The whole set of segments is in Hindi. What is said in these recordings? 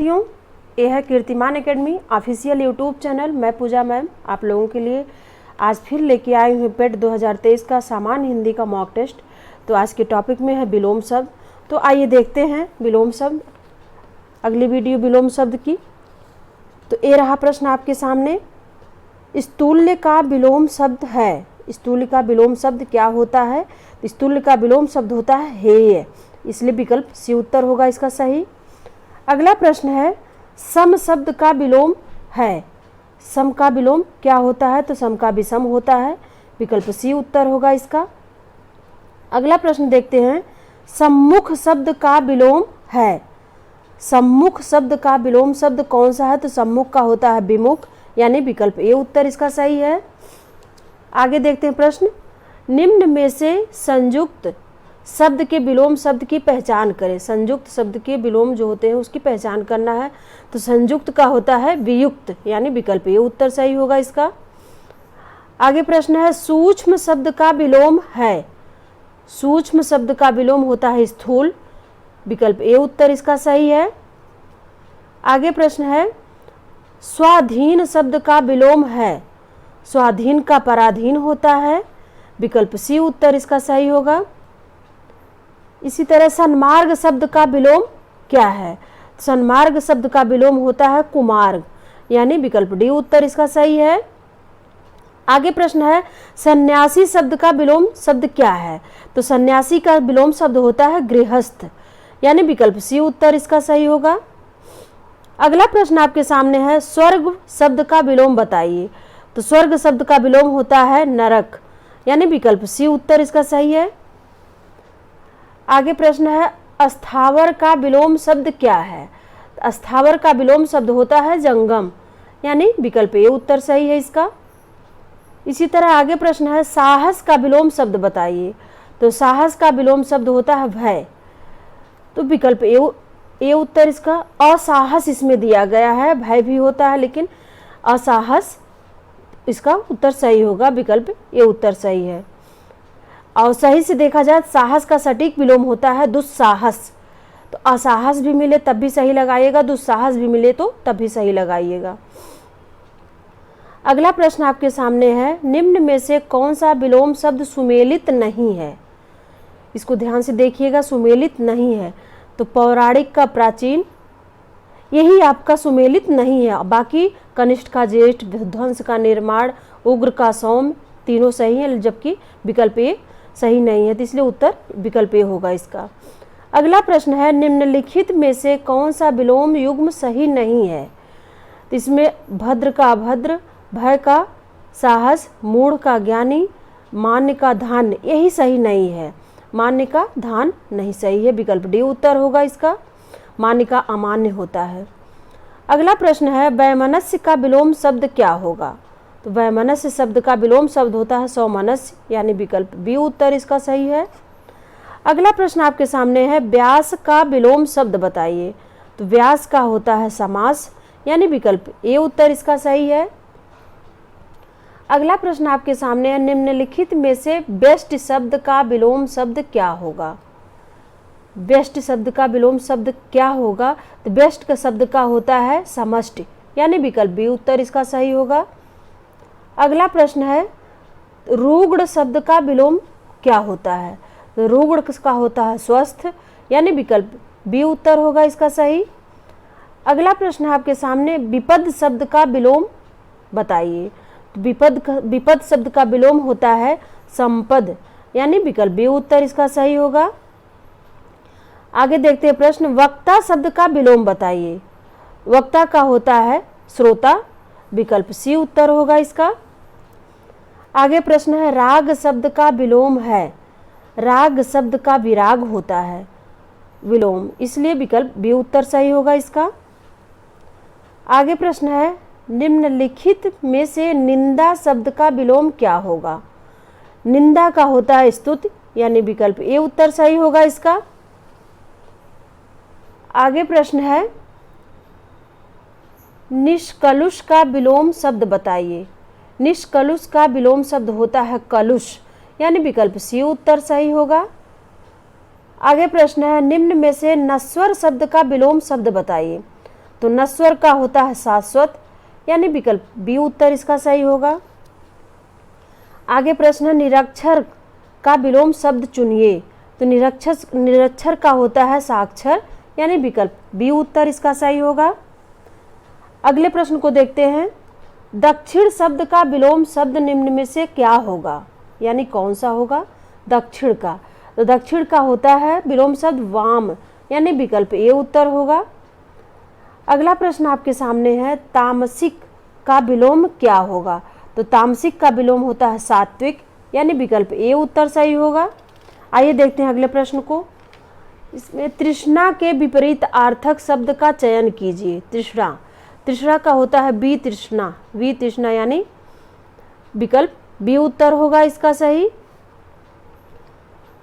साथियों, ये है कीर्तिमान एकेडमी ऑफिशियल यूट्यूब चैनल। मैं पूजा मैम आप लोगों के लिए आज फिर लेके आई हूँ पेट 2023 का सामान्य हिंदी का मॉक टेस्ट। तो आज के टॉपिक में है विलोम शब्द। तो आइए देखते हैं विलोम शब्द, अगली वीडियो विलोम शब्द की। तो ये रहा प्रश्न आपके सामने, स्थूल्य का विलोम शब्द है। स्थूल्य का विलोम शब्द क्या होता है? स्थूल्य का विलोम शब्द होता है हेय, इसलिए विकल्प सी उत्तर होगा इसका सही। अगला प्रश्न है, सम शब्द का विलोम है। सम का विलोम क्या होता है? तो सम का विषम होता है, विकल्प सी उत्तर होगा इसका। अगला प्रश्न देखते हैं, सम्मुख शब्द का विलोम है। सम्मुख शब्द का विलोम शब्द कौन सा है? तो सम्मुख का होता है विमुख, यानी विकल्प ए उत्तर इसका सही है। आगे देखते हैं प्रश्न, निम्न में से संयुक्त शब्द के विलोम शब्द की पहचान करें। संयुक्त शब्द के विलोम जो होते हैं उसकी पहचान करना है। तो संयुक्त का होता है वियुक्त, यानी विकल्प ये उत्तर सही होगा इसका। आगे प्रश्न है, सूक्ष्म शब्द का विलोम है। सूक्ष्म शब्द का विलोम होता है स्थूल, विकल्प ए उत्तर इसका सही है। आगे प्रश्न है, स्वाधीन शब्द का विलोम है। स्वाधीन का पराधीन होता है, विकल्प सी उत्तर इसका सही होगा। इसी तरह सन्मार्ग शब्द का विलोम क्या है? सन्मार्ग शब्द का विलोम होता है कुमार्ग, यानी विकल्प डी उत्तर इसका सही है। आगे प्रश्न है, सन्यासी शब्द का विलोम शब्द क्या है? तो सन्यासी का विलोम शब्द होता है गृहस्थ, यानी विकल्प सी उत्तर इसका सही होगा। अगला प्रश्न आपके सामने है, स्वर्ग शब्द का विलोम बताइए। तो स्वर्ग शब्द का विलोम होता है नरक, यानी विकल्प सी उत्तर इसका सही है। आगे प्रश्न है, अस्थावर का विलोम शब्द क्या है? अस्थावर का विलोम शब्द होता है जंगम, यानी विकल्प ए उत्तर सही है इसका। इसी तरह आगे प्रश्न है, साहस का विलोम शब्द बताइए। तो साहस का विलोम शब्द होता है भय, तो विकल्प ए उत्तर इसका। असाहस इसमें दिया गया है, भय भी होता है लेकिन असाहस इसका उत्तर सही होगा, विकल्प ए उत्तर सही है। और सही से देखा जाए साहस का सटीक विलोम होता है दुस्साहस। तो असाहस भी मिले तब भी सही लगाइएगा, दुस्साहस भी मिले तो तब भी सही लगाइएगा। अगला प्रश्न आपके सामने है, निम्न में से कौन सा विलोम शब्द सुमेलित नहीं है? इसको ध्यान से देखिएगा, सुमेलित नहीं है। तो पौराणिक का प्राचीन, यही आपका सुमेलित नहीं है। बाकी कनिष्ठ का ज्येष्ठ, ध्वंस का निर्माण, उग्र का सौम्य, तीनों सही हैं, जबकि विकल्प ए सही नहीं है, तो इसलिए उत्तर विकल्प ए होगा इसका। अगला प्रश्न है, निम्नलिखित में से कौन सा विलोम युग्म सही नहीं है? तो इसमें भद्र का अभद्र, भय का साहस, मूढ़ का ज्ञानी, मान्य का धान्य, यही सही नहीं है। मान्य का धान नहीं सही है, विकल्प डी उत्तर होगा इसका। मान्य का अमान्य होता है। अगला प्रश्न है, वैमनस्य का विलोम शब्द क्या होगा? तो वैमनस्य शब्द का विलोम शब्द होता है सौमनस्य, यानी विकल्प बी उत्तर इसका सही है। अगला प्रश्न आपके सामने है, व्यास का विलोम शब्द बताइए। तो व्यास का होता है समास, यानी विकल्प ए उत्तर इसका सही है। अगला प्रश्न आपके सामने है, निम्नलिखित में से बेस्ट शब्द का विलोम शब्द क्या होगा? बेस्ट शब्द का विलोम शब्द क्या होगा? तो बेस्ट का शब्द का होता है समष्टि, यानी विकल्प बी उत्तर इसका सही होगा। अगला प्रश्न है, रुग्ण शब्द का विलोम क्या होता है? तो रुग्ण का होता है स्वस्थ, यानी विकल्प बी उत्तर होगा इसका सही। अगला प्रश्न है आपके सामने, विपद शब्द का विलोम बताइए। तो विपद शब्द का विलोम होता है संपद, यानी विकल्प बी उत्तर इसका सही होगा। आगे देखते हैं प्रश्न, वक्ता शब्द का विलोम बताइए। वक्ता का होता है श्रोता, विकल्प सी उत्तर होगा इसका। आगे प्रश्न है, राग शब्द का विलोम है। राग शब्द का विराग होता है विलोम, इसलिए विकल्प बी उत्तर सही होगा इसका। आगे प्रश्न है, निम्नलिखित में से निंदा शब्द का विलोम क्या होगा? निंदा का होता है स्तुति, यानी विकल्प ए उत्तर सही होगा इसका। आगे प्रश्न है, निष्कलुष का विलोम शब्द बताइए। निष्कलुष का विलोम शब्द होता है कलुष, यानी विकल्प सी उत्तर सही होगा। आगे प्रश्न है, निम्न में से नश्वर शब्द का विलोम शब्द बताइए। तो नश्वर का होता है शाश्वत, यानी विकल्प बी उत्तर इसका सही होगा। आगे प्रश्न है निरक्षर का विलोम शब्द चुनिए। तो निरक्षर का होता है साक्षर, यानी विकल्प बी उत्तर इसका सही होगा। अगले प्रश्न को देखते हैं, दक्षिण शब्द का विलोम शब्द निम्न में से क्या होगा, यानी कौन सा होगा दक्षिण का। तो दक्षिण का होता है विलोम शब्द वाम, यानी विकल्प ए उत्तर होगा। अगला प्रश्न आपके सामने है, तामसिक का विलोम क्या होगा। तो तामसिक का विलोम होता है सात्विक, यानी विकल्प ए उत्तर सही होगा। आइए देखते हैं अगले प्रश्न को। इसमें तृष्णा के विपरीत आर्थक शब्द का चयन कीजिए। तृष्णा का होता है बी तृष्णा, यानी विकल्प बी उत्तर होगा इसका सही।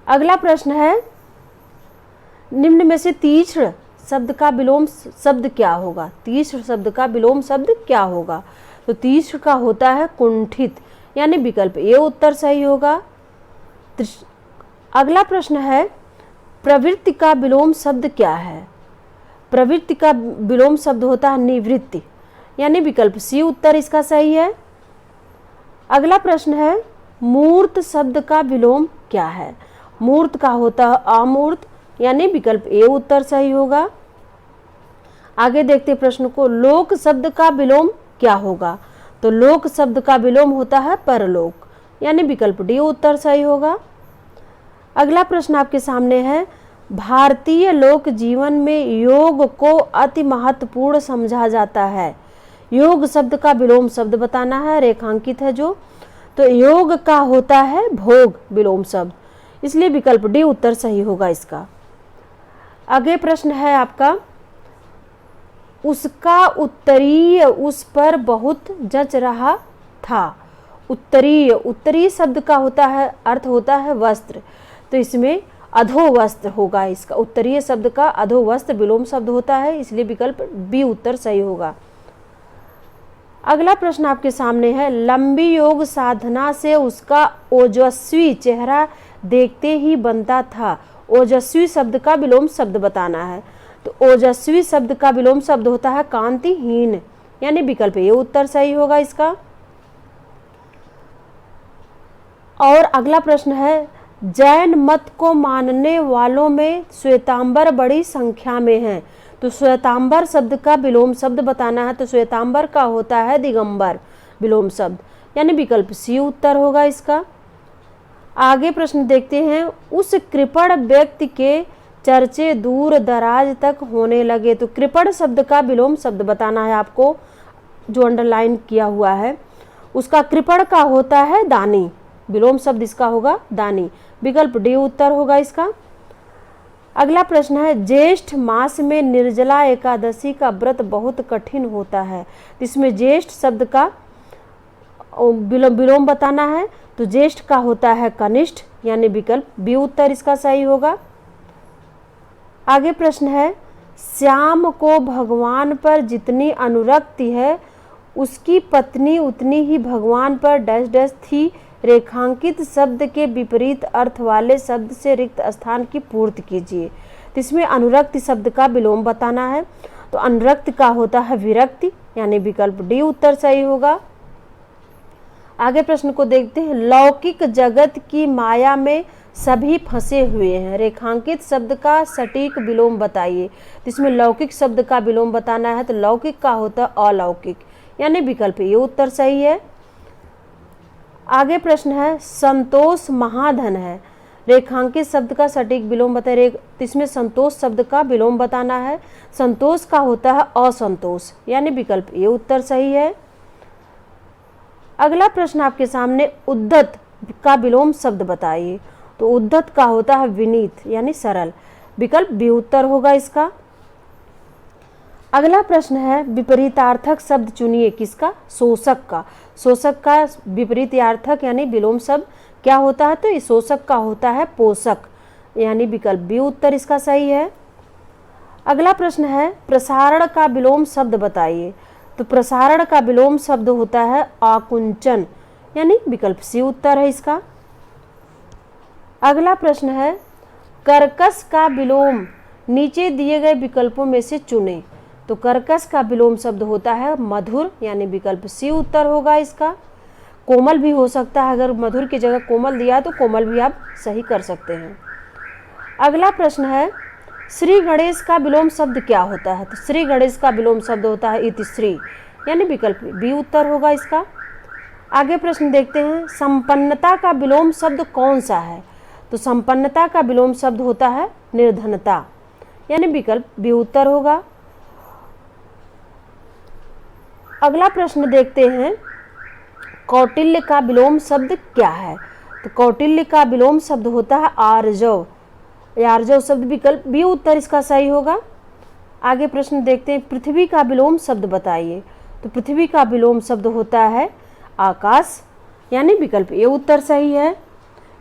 अगला प्रश्न है, निम्न में से तीक्ष्ण शब्द का विलोम शब्द क्या होगा। तीक्ष्ण शब्द का विलोम शब्द क्या होगा। तो तीक्ष्ण का होता है कुंठित, यानी विकल्प ए उत्तर सही होगा। अगला प्रश्न है, प्रवृत्ति का विलोम शब्द क्या है। प्रवृत्ति का विलोम शब्द होता है निवृत्ति, यानी विकल्प सी उत्तर इसका सही है। अगला प्रश्न है, मूर्त शब्द का विलोम क्या है। मूर्त का होता है अमूर्त, यानी विकल्प ए उत्तर सही होगा। आगे देखते प्रश्न को, लोक शब्द का विलोम क्या होगा। तो लोक शब्द का विलोम होता है परलोक, यानी विकल्प डी उत्तर सही होगा। अगला प्रश्न आपके सामने है, भारतीय लोक जीवन में योग को अति महत्वपूर्ण समझा जाता है। योग शब्द का विलोम शब्द बताना है, रेखांकित है जो। तो योग का होता है भोग विलोम शब्द, इसलिए विकल्प डी उत्तर सही होगा इसका। आगे प्रश्न है आपका, उसका उत्तरीय उस पर बहुत जच रहा था। उत्तरीय शब्द का होता है अर्थ होता है वस्त्र, तो इसमें अधो वस्त्र होगा इसका। उत्तरीय शब्द का अधो वस्त्र विलोम शब्द होता है, इसलिए विकल्प बी उत्तर सही होगा। अगला प्रश्न आपके सामने है, लंबी योग साधना से उसका ओजस्वी चेहरा देखते ही बनता था। ओजस्वी शब्द का विलोम शब्द बताना है। तो ओजस्वी शब्द का विलोम शब्द होता है कांतिहीन, यानी विकल्प ये उत्तर सही होगा इसका। और अगला प्रश्न है, जैन मत को मानने वालों में श्वेतांबर बड़ी संख्या में है। तो श्वेतांबर शब्द का विलोम शब्द बताना है। तो श्वेतांबर का होता है दिगंबर विलोम शब्द, यानी विकल्प सी उत्तर होगा इसका। आगे प्रश्न देखते हैं, उस कृपण व्यक्ति के चर्चे दूर दराज तक होने लगे। तो कृपण शब्द का विलोम शब्द बताना है आपको, जो अंडरलाइन किया हुआ है। उसका कृपण का होता है दानी, विलोम शब्द इसका होगा दानी, विकल्प डी उत्तर होगा इसका। अगला प्रश्न है, ज्येष्ठ मास में निर्जला एकादशी का व्रत बहुत कठिन होता है। इसमें ज्येष्ठ शब्द का विलोम बताना है। तो ज्येष्ठ का होता है कनिष्ठ, यानी विकल्प बी उत्तर इसका सही होगा। आगे प्रश्न है, श्याम को भगवान पर जितनी अनुरक्ति है उसकी पत्नी उतनी ही भगवान पर डैश डैश थी। रेखांकित शब्द के विपरीत अर्थ वाले शब्द से रिक्त स्थान की पूर्ति कीजिए। तो इसमें अनुरक्ति शब्द का विलोम बताना है। तो अनुरक्ति का होता है विरक्ति, यानी विकल्प डी उत्तर सही होगा। आगे प्रश्न को देखते हैं, लौकिक जगत की माया में सभी फंसे हुए हैं। रेखांकित शब्द का सटीक विलोम बताइए। तो इसमें लौकिक शब्द का विलोम बताना है। तो लौकिक का होता है अलौकिक, यानी विकल्प ये उत्तर सही है। आगे प्रश्न है, संतोष महाधन है। रेखांकित शब्द का सटीक विलोम बताइए। तो इसमें संतोष शब्द का विलोम बताना है। संतोष का होता है असंतोष, यानी विकल्प ये उत्तर सही है। अगला प्रश्न आपके सामने, उद्धत का विलोम शब्द बताइए। तो उद्धत का होता है विनीत, यानी सरल, विकल्प बी उत्तर होगा इसका। अगला प्रश्न है, विपरीतार्थक शब्द चुनिए किसका, शोषक का। शोषक का विपरीतार्थक यानी विलोम शब्द क्या होता है। तो इस शोषक का होता है पोषक, यानी विकल्प बी उत्तर इसका सही है। अगला प्रश्न है, प्रसारण का विलोम शब्द बताइए। तो प्रसारण का विलोम शब्द होता है आकुंचन, यानी विकल्प सी उत्तर है इसका। अगला प्रश्न है, कर्कश का विलोम नीचे दिए गए विकल्पों में से चुने। तो कर्कश का विलोम शब्द होता है मधुर, यानी विकल्प सी उत्तर होगा इसका। कोमल भी हो सकता है, अगर मधुर की जगह कोमल दिया तो कोमल भी आप सही कर सकते हैं। अगला प्रश्न है श्री गणेश का विलोम शब्द क्या होता है? तो श्री गणेश का विलोम शब्द होता है इतिश्री, यानी विकल्प बी उत्तर होगा इसका। आगे प्रश्न देखते हैं संपन्नता का विलोम शब्द कौन सा है? तो संपन्नता का विलोम शब्द होता है निर्धनता, यानी विकल्प बी उत्तर होगा। अगला प्रश्न देखते हैं कौटिल्य का विलोम शब्द क्या है? तो कौटिल्य का विलोम शब्द होता है आर्जव, आर्जव शब्द विकल्प बी उत्तर इसका सही होगा। आगे प्रश्न देखते हैं पृथ्वी का विलोम शब्द बताइए। तो पृथ्वी का विलोम शब्द होता है आकाश, यानी विकल्प ए उत्तर सही है।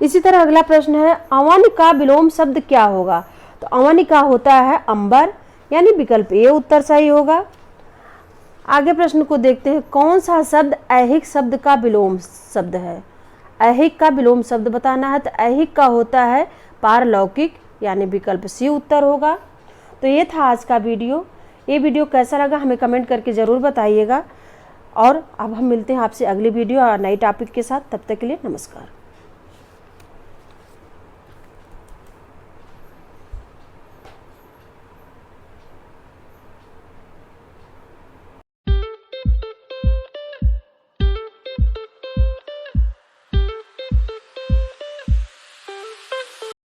इसी तरह अगला प्रश्न है अवन का विलोम शब्द क्या होगा? तो अवन का होता है अंबर, यानी विकल्प ए उत्तर सही होगा। आगे प्रश्न को देखते हैं कौन सा शब्द ऐहिक शब्द का विलोम शब्द है? ऐहिक का विलोम शब्द बताना है। तो ऐहिक का होता है पारलौकिक, यानी विकल्प सी उत्तर होगा। तो ये था आज का वीडियो। ये वीडियो कैसा लगा हमें कमेंट करके ज़रूर बताइएगा। और अब हम मिलते हैं आपसे अगली वीडियो और नई टॉपिक के साथ। तब तक के लिए नमस्कार।